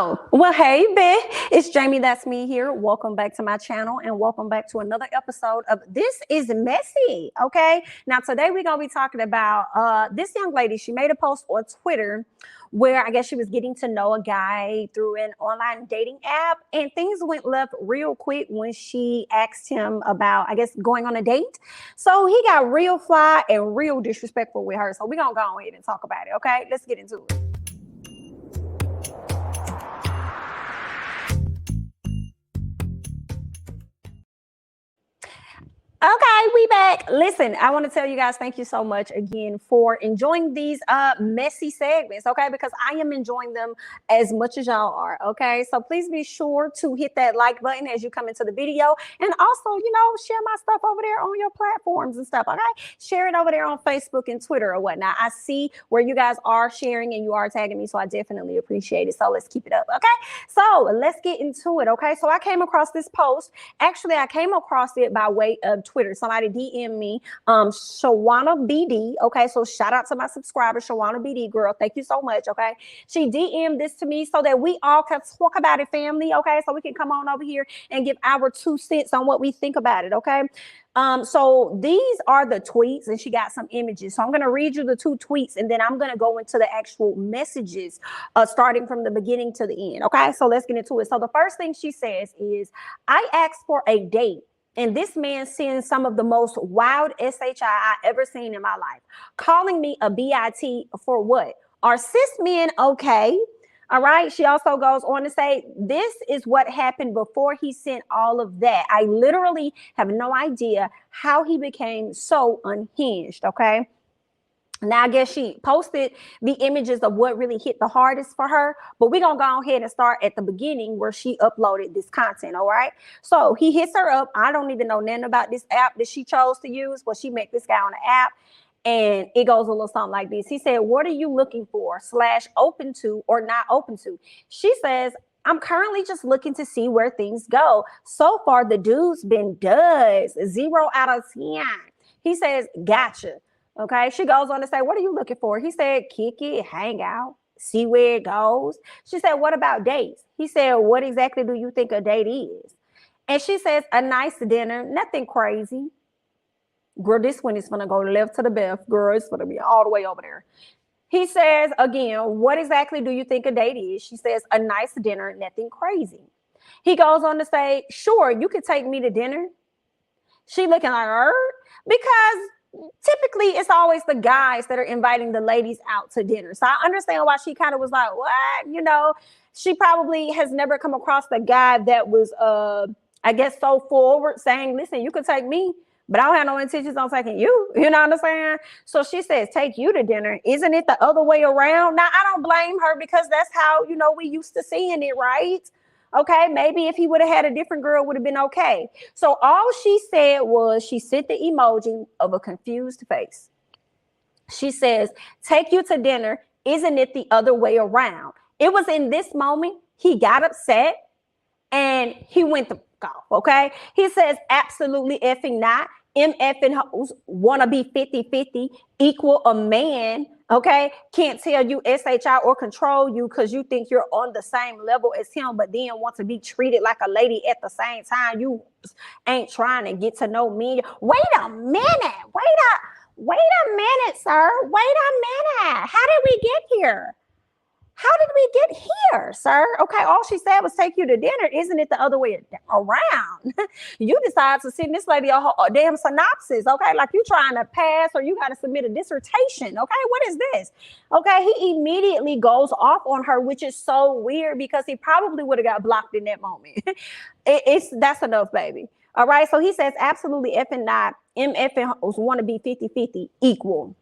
Oh, well, hey, Beth, it's Jamie, that's me here. Welcome back to my channel and welcome back to another episode of This is Messy, okay? Now, today we're going to be talking about this young lady. She made a post on Twitter where I guess she was getting to know a guy through an online dating app, and things went left real quick when she asked him about, I guess, going on a date. So he got real fly and real disrespectful with her. So we're going to go ahead and talk about it, okay? Let's get into it. Okay, we back. Listen, I want to tell you guys thank you so much again for enjoying these messy segments, okay? Because I am enjoying them as much as y'all are, okay? So please be sure to hit that like button as you come into the video, and also, share my stuff over there on your platforms and stuff, okay? Share it over there on Facebook and Twitter or whatnot. I see where you guys are sharing and you are tagging me, so I definitely appreciate it. So let's keep it up, okay? So let's get into it, okay? So I came across this post. Actually, I came across it by way of Twitter. Somebody DM me, Shawana BD. Okay, so shout out to my subscriber, Shawana BD girl. Thank you so much. Okay, she DM'd this to me so that we all can talk about it, family. Okay, so we can come on over here and give our 2 cents on what we think about it. Okay. So these are the tweets, and she got some images. So I'm going to read you the 2 tweets, and then I'm going to go into the actual messages, starting from the beginning to the end. Okay, so let's get into it. So the first thing she says is, I asked for a date, and this man sends some of the most wild SHI I ever seen in my life. Calling me a BIT for what? Are cis men okay? All right. She also goes on to say, this is what happened before he sent all of that. I literally have no idea how he became so unhinged. Okay. Now, I guess she posted the images of what really hit the hardest for her, but we're going to go ahead and start at the beginning where she uploaded this content, all right? So he hits her up. I don't even know nothing about this app that she chose to use, but she met this guy on the app, and it goes a little something like this. He said, what are you looking for / open to or not open to? She says, I'm currently just looking to see where things go. So far, the dude's been duds, 0 out of 10. He says, gotcha. Okay, she goes on to say, what are you looking for? He said, kick it, hang out, see where it goes. She said, what about dates? He said, what exactly do you think a date is? And she says, a nice dinner, nothing crazy. Girl, this one is going to go left to the left. Girl, it's going to be all the way over there. He says, again, what exactly do you think a date is? She says, a nice dinner, nothing crazy. He goes on to say, sure, you could take me to dinner. She looking like her because typically it's always the guys that are inviting the ladies out to dinner. So I understand why she kind of was like, what? She probably has never come across the guy that was, I guess, so forward saying, listen, you can take me, but I don't have no intentions on taking you. You know what I'm saying? So she says, take you to dinner. Isn't it the other way around? Now, I don't blame her because that's how, we used to seeing it, right? Okay, maybe if he would have had a different girl, would have been okay. So all she said was she sent the emoji of a confused face. She says, take you to dinner. Isn't it the other way around? It was in this moment he got upset and he went to golf. Okay, he says, absolutely effing not. MFing hoes want to be 50-50, equal a man. Okay, can't tell you SHI or control you because you think you're on the same level as him, but then want to be treated like a lady at the same time. You ain't trying to get to know me. Wait a minute, sir. Wait a minute. How did we get here? How did we get here, sir? Okay, all she said was take you to dinner. Isn't it the other way around? You decide to send this lady a damn synopsis, okay? Like you trying to pass or you got to submit a dissertation, okay? What is this? Okay, he immediately goes off on her, which is so weird because he probably would have got blocked in that moment. That's enough, baby. All right, so he says absolutely effing not. MFing want to be 50-50 equal.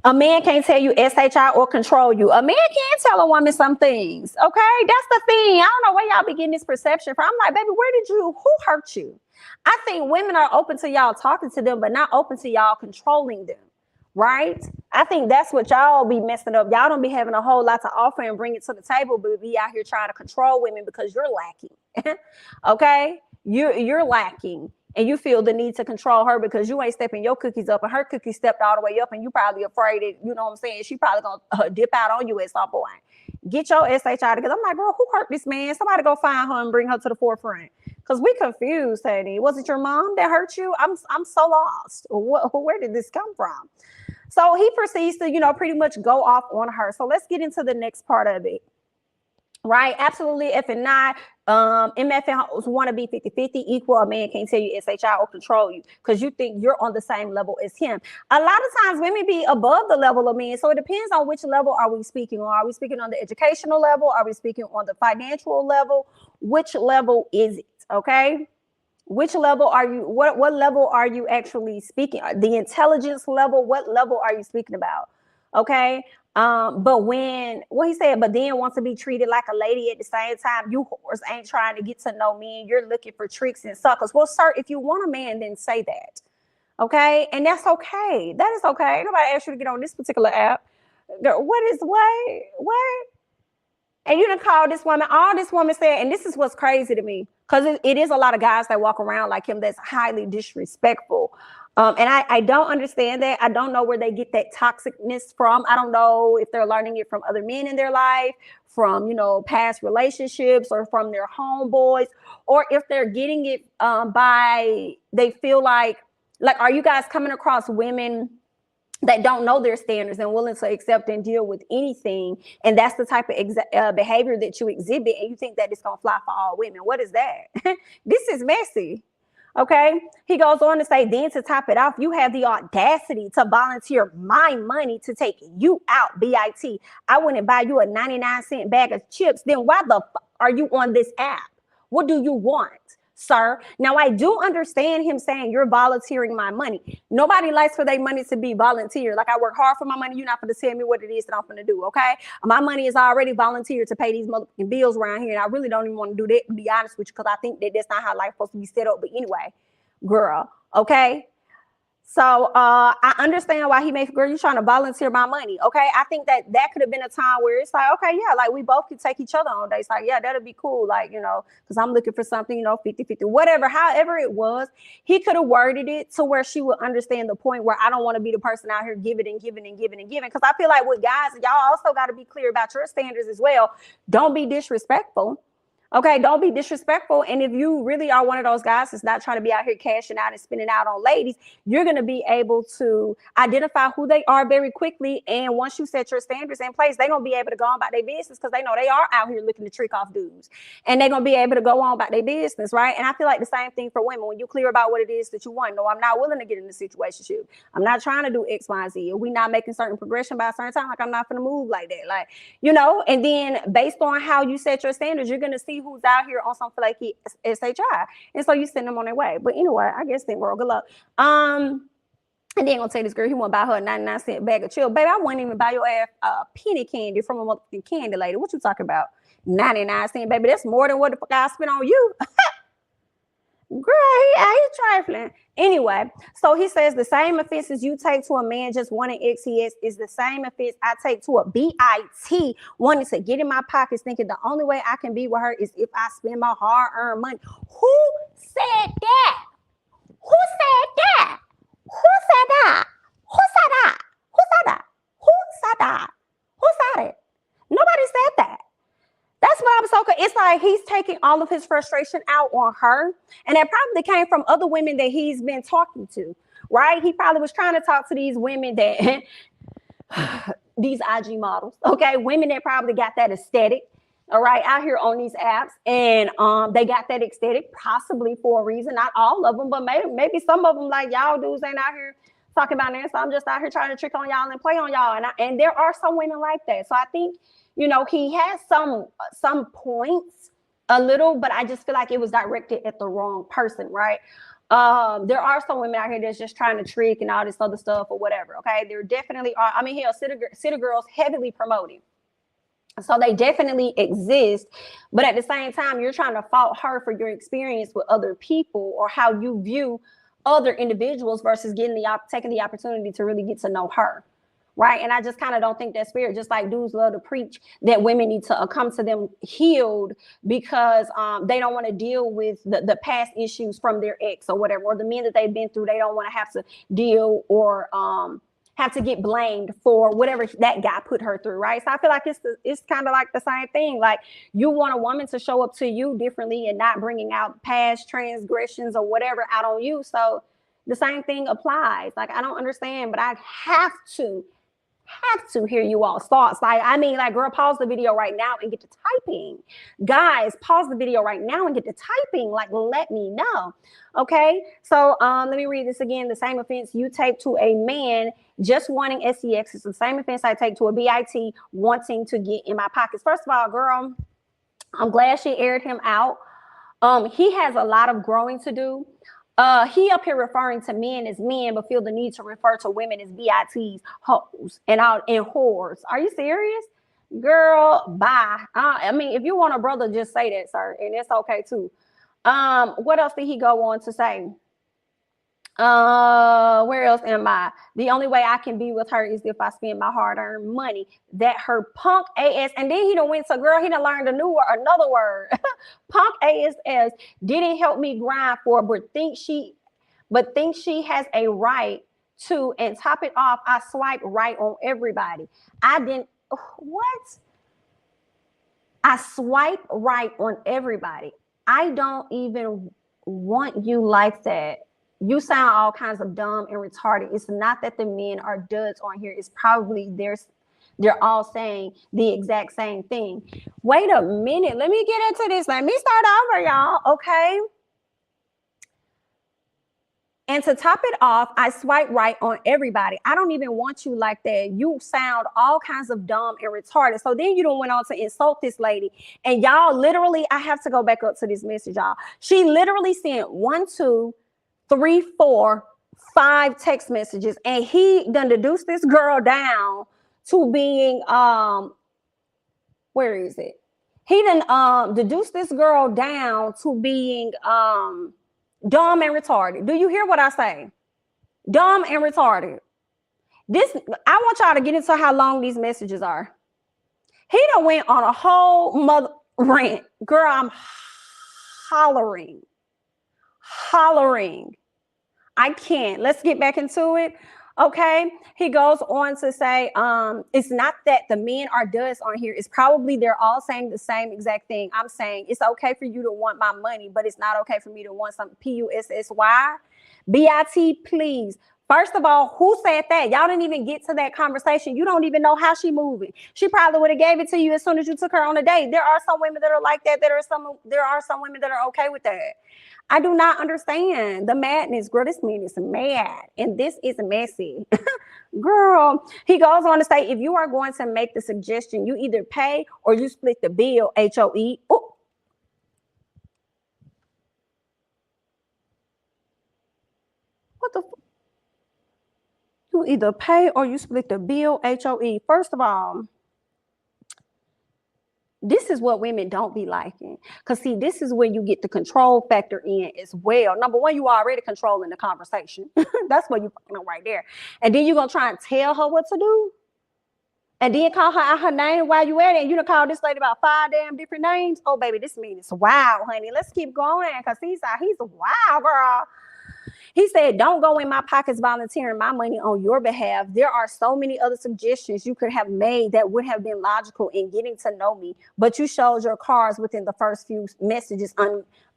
A man can't tell you SHI or control you. A man can't tell a woman some things, okay? That's the thing. I don't know where y'all be getting this perception from. I'm like, baby, who hurt you? I think women are open to y'all talking to them, but not open to y'all controlling them, right? I think that's what y'all be messing up. Y'all don't be having a whole lot to offer and bring it to the table, but be out here trying to control women because you're lacking, okay? You're lacking. and you feel the need to control her because you ain't stepping your cookies up and her cookies stepped all the way up and you probably afraid that, you know what I'm saying, she probably gonna dip out on you at some point. Get your SHI together. I'm like, girl, who hurt this man? Somebody go find her and bring her to the forefront. Because we confused, Teddy. Was it your mom that hurt you? I'm so lost. Where did this come from? So he proceeds to, you know, pretty much go off on her. So let's get into the next part of it. Right? Absolutely. If and not, MF and hoes want to be 50-50 equal. A man can't tell you SHI or control you because you think you're on the same level as him. A lot of times women be above the level of men. So it depends on which level are we speaking on. Are we speaking on the educational level? Are we speaking on the financial level? Which level is it? Okay. Which level are you? What level are you actually speaking? The intelligence level? What level are you speaking about? Okay. But when what he said, but then wants to be treated like a lady at the same time, you whores ain't trying to get to know men. You're looking for tricks and suckers. Well, sir, if you want a man, then say that. Okay. And that's okay. That is okay. Nobody asked you to get on this particular app. What? And you done call this woman, all this woman said, and this is what's crazy to me, because it is a lot of guys that walk around like him that's highly disrespectful. And I don't understand that. I don't know where they get that toxicness from. I don't know if they're learning it from other men in their life, from, you know, past relationships or from their homeboys, or if they're getting it by, they feel like, are you guys coming across women that don't know their standards and willing to accept and deal with anything? And that's the type of behavior that you exhibit. And you think that it's going to fly for all women. What is that? This is messy. Okay. He goes on to say, then to top it off, you have the audacity to volunteer my money to take you out, BIT. I wouldn't buy you a 99-cent bag of chips. Then why the fuck are you on this app? What do you want, sir? Now, I do understand him saying you're volunteering my money. Nobody likes for their money to be volunteered. Like, I work hard for my money. You're not going to tell me what it is that I'm going to do, okay? My money is already volunteered to pay these motherfucking bills around here. And I really don't even want to do that, to be honest with you, because I think that that's not how life's supposed to be set up. But anyway, girl, okay? So I understand why he made, girl, you trying to volunteer my money, okay? I think that could have been a time where it's like, okay, yeah, like we both could take each other on dates. Like, yeah, that'd be cool. Like, you know, because I'm looking for something, you know, 50-50, whatever, however it was. He could have worded it to where she would understand the point where I don't want to be the person out here giving and giving and giving and giving. Because I feel like with guys, y'all also got to be clear about your standards as well. Don't be disrespectful. Okay, don't be disrespectful. And if you really are one of those guys that's not trying to be out here cashing out and spending out on ladies, you're going to be able to identify who they are very quickly. And once you set your standards in place, they're going to be able to go on about their business because they know they are out here looking to trick off dudes. And they're going to be able to go on about their business, right? And I feel like the same thing for women. When you're clear about what it is that you want, no, I'm not willing to get in a situationship. I'm not trying to do X, Y, and Z. We're not making certain progression by a certain time. Like, I'm not going to move like that. Like, you know, and then based on how you set your standards, you're going to see who's out here on some flaky SHI. And so you send them on their way. But anyway, I guess think world, good luck. And then gonna tell this girl he want to buy her a 99-cent bag of chill. Baby, I wouldn't even buy your ass a penny candy from a motherfucking candy lady. What you talking about? 99-cent, baby. That's more than what the fuck I spent on you. Girl, he's trifling. Anyway, so he says the same offenses you take to a man just wanting XCS is the same offense I take to a BIT wanting to get in my pockets, thinking the only way I can be with her is if I spend my hard-earned money. Who said that? Who said that? Who said that? Who said that? Who said that? Who said that? Who said it? Nobody said that. That's what I'm so. It's like he's taking all of his frustration out on her. And that probably came from other women that he's been talking to, right? He probably was trying to talk to these women that, these IG models, okay? Women that probably got that aesthetic, all right, out here on these apps. And they got that aesthetic possibly for a reason. Not all of them, but maybe some of them, like, y'all dudes ain't out here talking about that. So I'm just out here trying to trick on y'all and play on y'all. And there are some women like that. So I think, you know, he has some points a little, but I just feel like it was directed at the wrong person, right? There are some women out here that's just trying to trick and all this other stuff or whatever, okay? There definitely are. I mean, hell, city girls heavily promoting. So they definitely exist. But at the same time, you're trying to fault her for your experience with other people or how you view other individuals versus taking the opportunity to really get to know her. right? And I just kind of don't think that's fair. Just like dudes love to preach that women need to come to them healed because they don't want to deal with the past issues from their ex or whatever, or the men that they've been through. They don't want to have to deal or have to get blamed for whatever that guy put her through, right? So I feel like it's kind of like the same thing. Like, you want a woman to show up to you differently and not bringing out past transgressions or whatever out on you. So the same thing applies. Like, I don't understand, but I have to hear you all's thoughts. Like, I mean, like, girl, pause the video right now and get to typing. Guys, pause the video right now and get to typing. Like, let me know. Okay. So let me read this again. The same offense you take to a man just wanting sex is the same offense I take to a BIT wanting to get in my pockets. First of all, girl, I'm glad she aired him out. He has a lot of growing to do. He up here referring to men as men, but feel the need to refer to women as BITs, hoes, and whores. Are you serious? Girl, bye. I mean, if you want a brother, just say that, sir, and it's okay too. What else did he go on to say? Where else am I? The only way I can be with her is if I spend my hard-earned money. That her punk ass, and then he done went to, girl, he done learned another word. Punk ass didn't help me grind for, but think she has a right to, and top it off, I swipe right on everybody. I didn't, what? I swipe right on everybody. I don't even want you like that. You sound all kinds of dumb and retarded. It's not that the men are duds on here. It's probably they're all saying the exact same thing. Wait a minute. Let me get into this. Let me start over, y'all. Okay. And to top it off, I swipe right on everybody. I don't even want you like that. You sound all kinds of dumb and retarded. So then you don't went on to insult this lady. And y'all literally, I have to go back up to this message, y'all. She literally sent 1, 2, 3, 4, 5 text messages, and he done deduced this girl down to being where is it? He done deduced this girl down to being dumb and retarded. Do you hear what I say? Dumb and retarded. This, I want y'all to get into how long these messages are. He done went on a whole mother rant. Girl, I'm hollering. I can't. Let's get back into it. Okay. He goes on to say, it's not that the men are duds on here. It's probably they're all saying the same exact thing. I'm saying it's okay for you to want my money, but it's not okay for me to want some PUSSY. BIT, please. First of all, who said that? Y'all didn't even get to that conversation. You don't even know how she moving. She probably would have gave it to you as soon as you took her on a date. There are some women that are like that. There are some women that are okay with that. I do not understand the madness. Girl, this man is mad, and this is messy. Girl, he goes on to say, if you are going to make the suggestion, you either pay or you split the bill, HOE. Oh. What the? You either pay or you split the bill, HOE. First of all, this is what women don't be liking. Because, see, this is where you get the control factor in as well. Number one, you already controlling the conversation. That's what you fucking know right there. And then you're going to try and tell her what to do. And then call her out her name while you at it. And you done call this lady about 5 damn different names. Oh, baby, this man is wild, honey. Let's keep going. Because he's a wild girl. He said, don't go in my pockets volunteering my money on your behalf. There are so many other suggestions you could have made that would have been logical in getting to know me, but you showed your cards within the first few messages.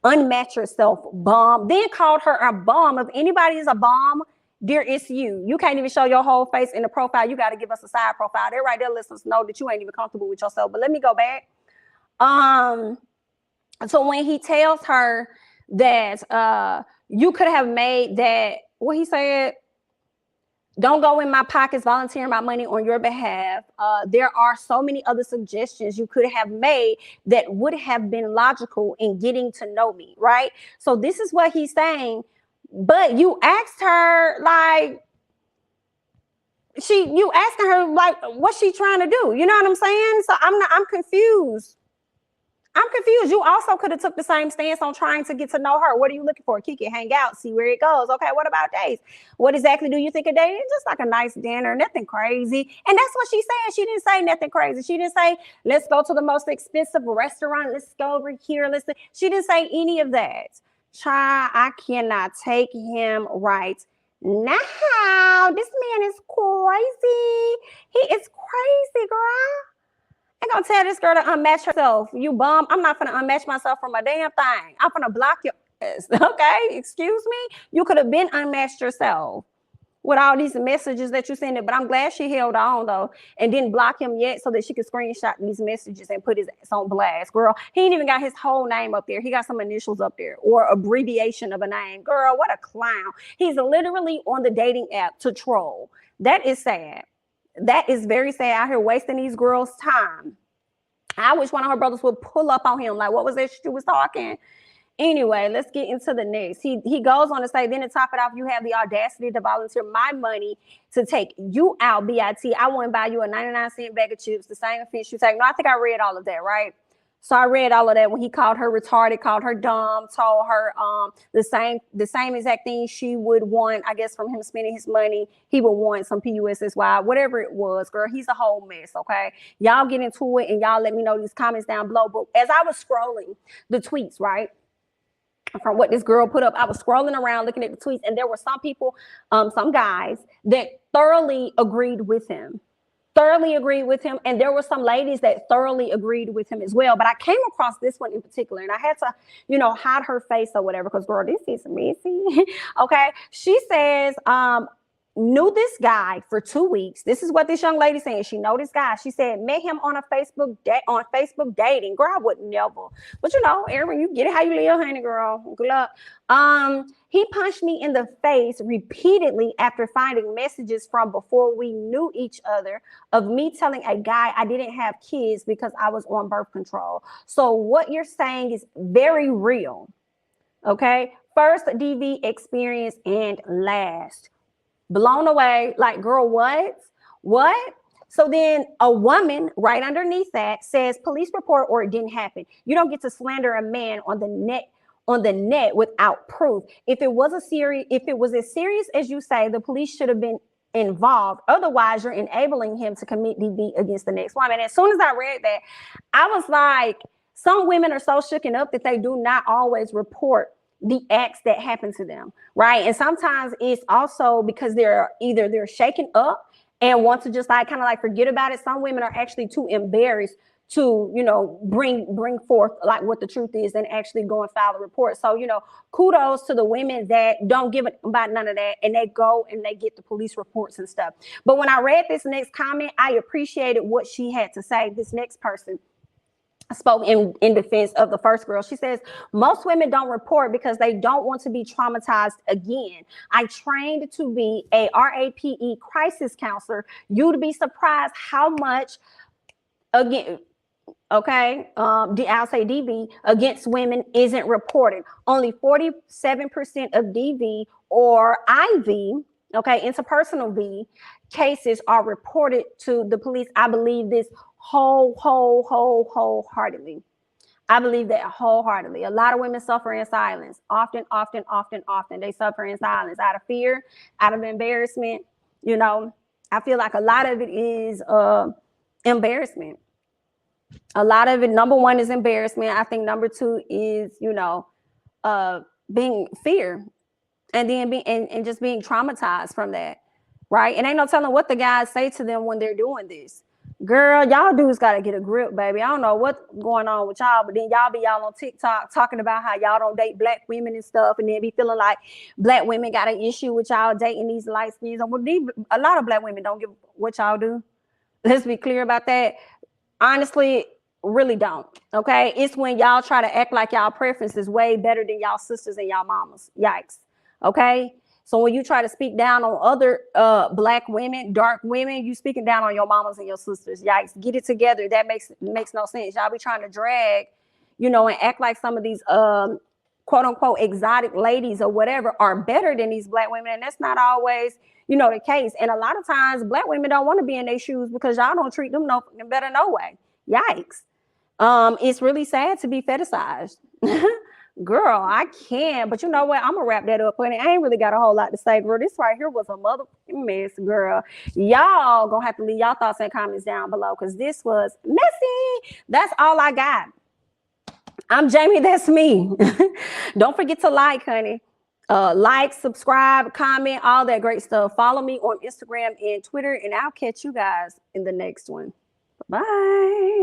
Unmatch yourself, bum. Then called her a bum. If anybody is a bum, dear, it's you. You can't even show your whole face in the profile. You got to give us a side profile. They're right there. Let us know that you ain't even comfortable with yourself. But let me go back. So when he tells her that you could have made that, what he said, don't go in my pockets volunteering my money on your behalf. There are so many other suggestions you could have made that would have been logical in getting to know me, right? So this is what he's saying. But you asked her, like, you asking her, like, what's she trying to do? You know what I'm saying? So I'm confused. I'm confused. You also could have took the same stance on trying to get to know her. What are you looking for? Kick it, hang out, see where it goes. Okay, what about dates? What exactly do you think of dating? Just like a nice dinner, nothing crazy. And that's what she said. She didn't say nothing crazy. She didn't say, let's go to the most expensive restaurant. Let's go over here. She didn't say any of that. Child, I cannot take him right now. This man is crazy. He is crazy, girl. I'm gonna tell this girl to unmatch herself. You bum. I'm not gonna unmatch myself from a damn thing. I'm gonna block your ass. Okay? Excuse me? You could have been unmatched yourself with all these messages that you sent it. But I'm glad she held on though and didn't block him yet so that she could screenshot these messages and put his ass on blast. Girl, he ain't even got his whole name up there. He got some initials up there or abbreviation of a name. Girl, what a clown. He's literally on the dating app to troll. That is sad. That is very sad, out here wasting these girls' time. I wish one of her brothers would pull up on him. Like, what was that she was talking? Anyway, let's get into the next. He goes on to say, then to top it off, you have the audacity to volunteer my money to take you out, BIT. I wouldn't buy you a 99-cent bag of chips, the same offense you take. No, I think I read all of that, right? So I read all of that when he called her retarded, called her dumb, told her the same exact thing she would want, I guess, from him spending his money. He would want some PUSSY, whatever it was, girl. He's a whole mess, okay? Y'all get into it and y'all let me know these comments down below. But as I was scrolling the tweets, right, from what this girl put up, I was scrolling around looking at the tweets, and there were some people, some guys that thoroughly agreed with him. And there were some ladies that thoroughly agreed with him as well. But I came across this one in particular, and I had to, hide her face or whatever, because girl, this is messy. Okay. She says, knew this guy for 2 weeks. This is what this young lady saying. She know this guy. She said, met him on Facebook dating. Girl, I would never. But Erin, you get it how you live, honey, girl. Good luck. He punched me in the face repeatedly after finding messages from before we knew each other of me telling a guy I didn't have kids because I was on birth control. So what you're saying is very real. Okay. First DV experience and last. Blown away. Like, girl, what? So then a woman right underneath that says police report or it didn't happen. You don't get to slander a man on the net without proof. If it was as serious as you say, the police should have been involved. Otherwise, you're enabling him to commit DV against the next woman. As soon as I read that, I was like, some women are so shooken up that they do not always report the acts that happen to them, right? And sometimes it's also because they're shaken up and want to just kind of forget about it. Some women are actually too embarrassed to bring forth what the truth is and actually go and file a report. So kudos to the women that don't give it about none of that and they go and they get the police reports and stuff. But when I read this next comment, I appreciated what she had to say. This next person spoke in defense of the first girl. She says, most women don't report because they don't want to be traumatized again. I trained to be a RAPE crisis counselor. You'd be surprised how much, again, okay, I'll say DV against women isn't reported. Only 47% of DV or IV, okay, interpersonal V cases are reported to the police. I believe this wholeheartedly. I believe that wholeheartedly. A lot of women suffer in silence. Often. They suffer in silence out of fear, out of embarrassment. I feel like a lot of it is embarrassment. A lot of it, number one, is embarrassment. I think number two is, being fear, and then and just being traumatized from that, right? And ain't no telling what the guys say to them when they're doing this. Girl, y'all dudes got to get a grip, baby. I don't know what's going on with y'all, but then y'all on TikTok talking about how y'all don't date black women and stuff, and then be feeling like black women got an issue with y'all dating these light skins. A lot of black women don't give what y'all do. Let's be clear about that. Honestly, really don't. Okay, it's when y'all try to act like y'all preference is way better than y'all sisters and y'all mamas. Yikes. Okay. So when you try to speak down on other black women, dark women, you speaking down on your mamas and your sisters. Yikes, get it together. That makes no sense. Y'all be trying to drag, and act like some of these quote unquote exotic ladies or whatever are better than these black women. And that's not always, the case. And a lot of times black women don't want to be in their shoes because y'all don't treat them no better no way. Yikes. It's really sad to be fetishized. Girl, I can't. But you know what? I'm gonna wrap that up, honey. I ain't really got a whole lot to say, girl. This right here was a motherfucking mess, girl. Y'all gonna have to leave y'all thoughts and comments down below because this was messy. That's all I got. I'm Jamie. That's me. Don't forget to like, honey. Like, subscribe, comment, all that great stuff. Follow me on Instagram and Twitter, and I'll catch you guys in the next one. Bye.